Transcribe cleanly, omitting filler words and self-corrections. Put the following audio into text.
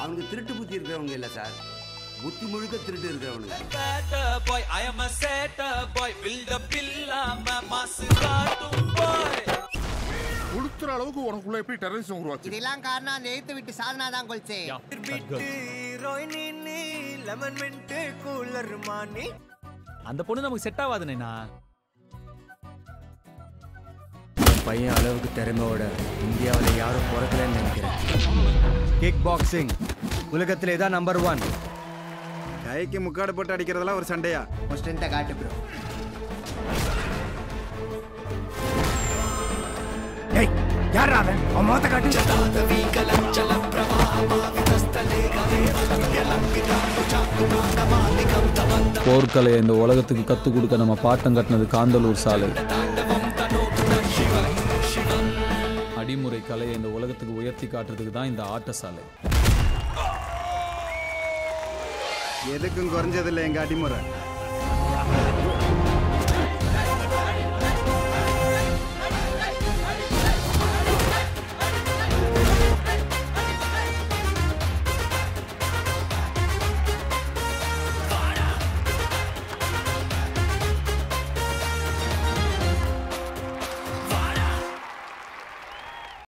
அவனுக்கு திருட்டு புத்தி இருக்கிறவங்க இல்லை சார், புத்தி முழுக்க திருட்டு இருக்கிறவனுங்க. உளுத்துற அளவுக்கு உனக்குள்ள எப்படி டெரரிசம் உருவாச்சு? இதெல்லாம் காரணம் அந்த எழுத்து விட்டு சாதனா தான் கொல்சே. அந்த பொண்ணு நமக்கு செட் ஆகாதுண்ணா. பையன் அளவுக்கு திறமையோட இந்தியாவில் யாரும் பிறக்கலன்னு நினைக்கிறேன். கிக் பாக்ஸிங் உலகத்தில் இதான் நம்பர் 1. கைக்கு முக்காடு போட்டு அடிக்கிறதெல்லாம் ஒரு சண்டையா? ஸ்ட்ரென்த்தை காட்டு ப்ரோ. யாரா அவன்? அவன் மொத்த காட்டு. போர்க்கலையை இந்த உலகத்துக்கு கற்றுக் கொடுக்க நம்ம பாட்டம் கட்டினது காந்தலூர் சாலை. அடிமுறை கலையை இந்த உலகத்துக்கு உயர்த்தி காட்டுறதுக்கு தான் இந்த ஆட்ட சாலை. எதுக்கும் குறைஞ்சதில்லை எங்க அடிமுறை.